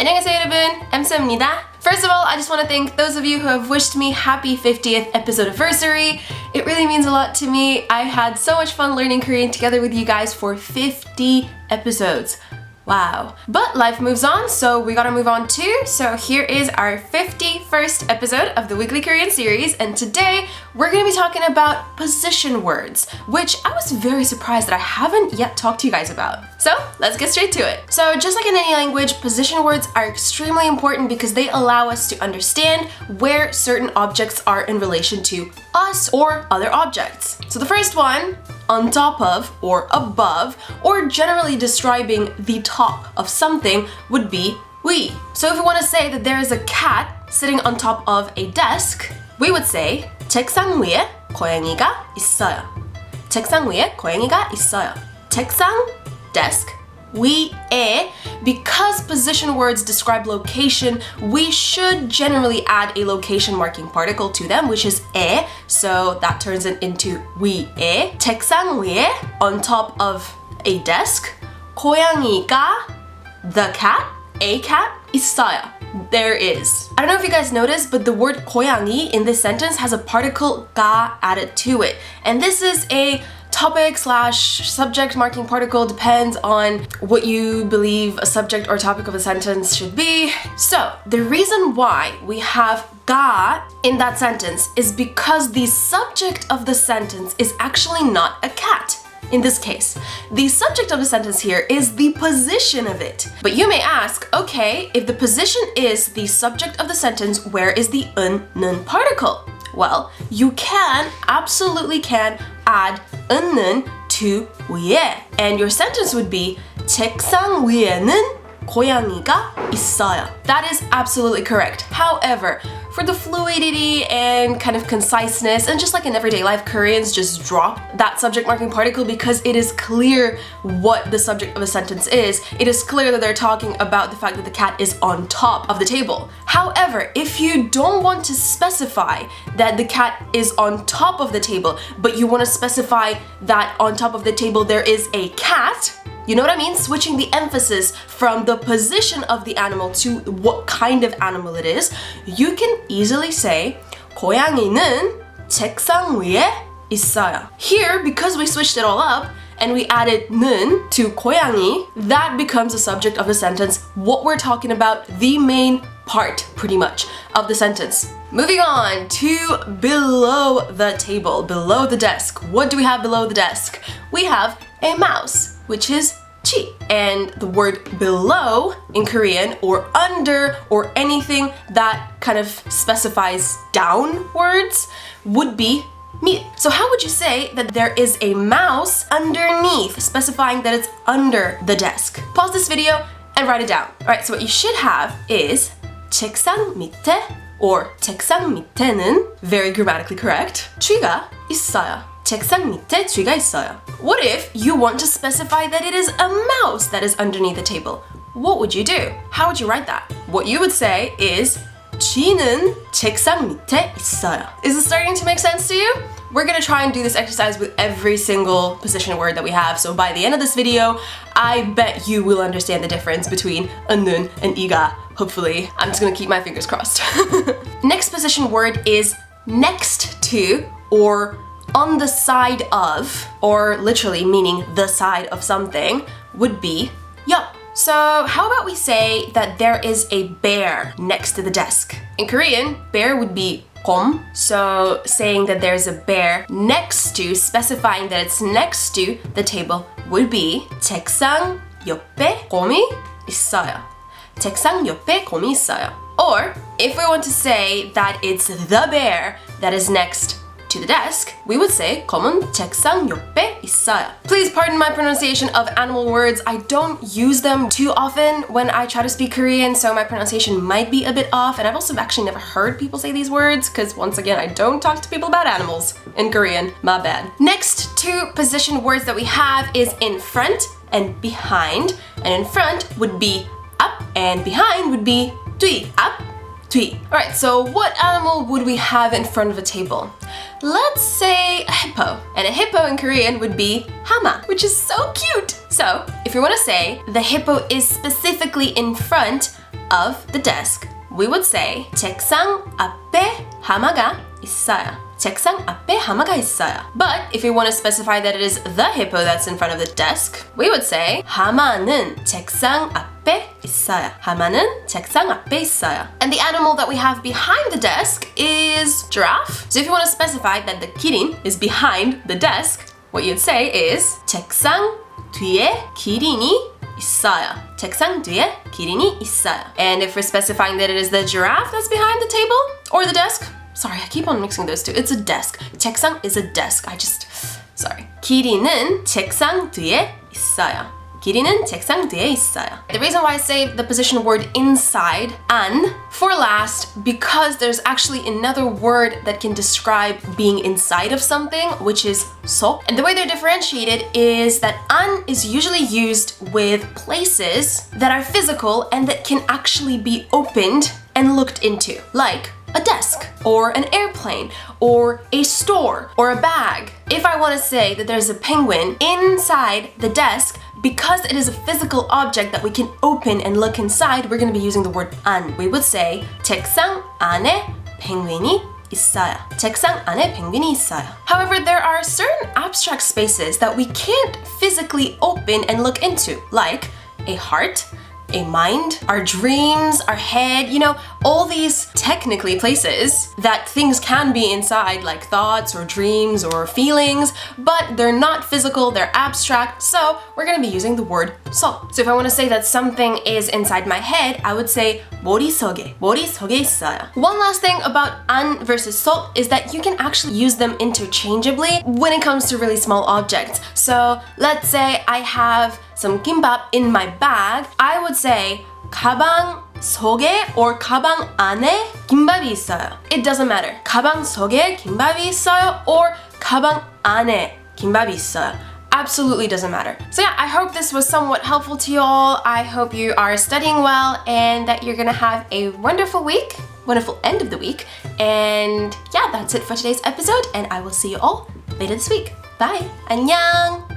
안녕하세요 여러분, 엠쌤입니다. First of all, I just want to thank those of you who have wished me happy 50th episode anniversary. It really means a lot to me. I've had so much fun learning Korean together with you guys for 50 episodes. Wow. But life moves on, so we gotta move on too. So here is our 51st episode of the Weekly Korean series, and today we're gonna be talking about position words, which I was very surprised that I haven't yet talked to you guys about. So let's get straight to it. So just like in any language, position words are extremely important because they allow us to understand where certain objects are in relation to us or other objects. So the first one, on top of or above, or generally describing the top of something, would be 위. So if we want to say that there is a cat sitting on top of a desk, we would say 책상 위에 고양이가 있어요. 책상 위에 고양이가 있어요. 책상, desk, 위에. Because position words describe location, we should generally add a location marking particle to them, which is 에. So that turns it into 위에. 책상 위에, on top of a desk. 고양이가, the cat, a cat, 있어요. There is. I don't know if you guys noticed, but the word 고양이 in this sentence has a particle 가 added to it. And this is a topic/subject marking particle, depends on what you believe a subject or topic of a sentence should be. So the reason why we have 가 in that sentence is because the subject of the sentence is actually not a cat. In this case, the subject of the sentence here is the position of it. But you may ask, okay, if the position is the subject of the sentence, where is the 는 particle? Well, you absolutely can add 는 to 위에. And your sentence would be 책상 위에는 고양이가 있어요. That is absolutely correct. However, for the fluidity and kind of conciseness, and just like in everyday life, Koreans just drop that subject marking particle because it is clear what the subject of a sentence is. It is clear that they're talking about the fact that the cat is on top of the table. However, if you don't want to specify that the cat is on top of the table, but you want to specify that on top of the table there is a cat, you know what I mean? Switching the emphasis from the position of the animal to what kind of animal it is, you can easily say 고양이는 책상 위에 있어요. Here, because we switched it all up and we added 는 to 고양이, that becomes the subject of the sentence, what we're talking about, the main part, pretty much, of the sentence. Moving on to below the table, below the desk. What do we have below the desk? We have a mouse, which is chi. And the word below in Korean, or under, or anything that kind of specifies downwards, would be 밑. So how would you say that there is a mouse underneath, specifying that it's under the desk? Pause this video and write it down. Alright, so what you should have is 책상 밑에, or 책상 밑에는, very grammatically correct, 쥐가 있어요. 책상 밑에 쥐가 있어요. What if you want to specify that it is a mouse that is underneath the table? What would you do? How would you write that? What you would say is 쥐는 책상 밑에 있어요. Is this starting to make sense to you? We're gonna try and do this exercise with every single position word that we have, so by the end of this video, I bet you will understand the difference between 는 and 이가, hopefully. I'm just gonna keep my fingers crossed. Next position word is next to, or on the side of, or literally meaning the side of something, would be 옆. So how about we say that there is a bear next to the desk? In Korean, bear would be 곰. So saying that there's a bear next to, specifying that it's next to the table, would be 책상 옆에 곰이 있어요. 책상 옆에 곰이 있어요. Or if we want to say that it's the bear that is next to the desk, we would say 곰은 책상 옆에 있어요. Please pardon my pronunciation of animal words. I don't use them too often when I try to speak Korean, so my pronunciation might be a bit off, and I've also actually never heard people say these words because, once again, I don't talk to people about animals in Korean. My bad. Next two position words that we have is in front and behind. And in front would be up, and behind would be 뒤. Up, 뒤. Alright, so what animal would we have in front of a table? Let's say a hippo. And a hippo in Korean would be hama, which is so cute. So, if you want to say the hippo is specifically in front of the desk, we would say 책상 앞에 하마가 있어요. 책상 앞에 하마가 있어요. But if you want to specify that it is the hippo that's in front of the desk, we would say 하마는 책상 앞에 있어요. 하마는 책상 앞에 있어요. And the animal that we have behind the desk is giraffe. So if you want to specify that the kirin is behind the desk, what you'd say is 책상 뒤에 기린이 있어요. 책상 뒤에 기린이 있어요. And if we're specifying that it is the giraffe that's behind the table or the desk, sorry, I keep on mixing those two. It's a desk. 책상 is a desk. Sorry. 기린은 책상 뒤에 있어요. 기린은 책상 뒤에 있어요. The reason why I say the position word inside, 안, for last, because there's actually another word that can describe being inside of something, which is 속. And the way they're differentiated is that 안 is usually used with places that are physical and that can actually be opened and looked into, like a desk, or an airplane, or a store, or a bag. If I want to say that there's a penguin inside the desk, because it is a physical object that we can open and look inside, we're going to be using the word 안. We would say 책상 안에 펭귄이 있어요. 책상 안에 펭귄이 있어요. However, there are certain abstract spaces that we can't physically open and look into, like a heart, a mind, our dreams, our head, all these technically places that things can be inside, like thoughts or dreams or feelings, but they're not physical, they're abstract, so we're gonna be using the word 속. So if I want to say that something is inside my head, I would say 머릿속에 있어요. One last thing about 안 versus 속 is that you can actually use them interchangeably when it comes to really small objects. So let's say I have some kimbap in my bag, I would say 가방 속에 or 가방 안에 김밥이 있어요. It doesn't matter. 가방 속에 김밥이 있어요 or 가방 안에 김밥이 있어요. Absolutely doesn't matter. So yeah, I hope this was somewhat helpful to you all. I hope you are studying well and that you're gonna have a wonderful week, wonderful end of the week. And yeah, that's it for today's episode and I will see you all later this week. Bye. 안녕.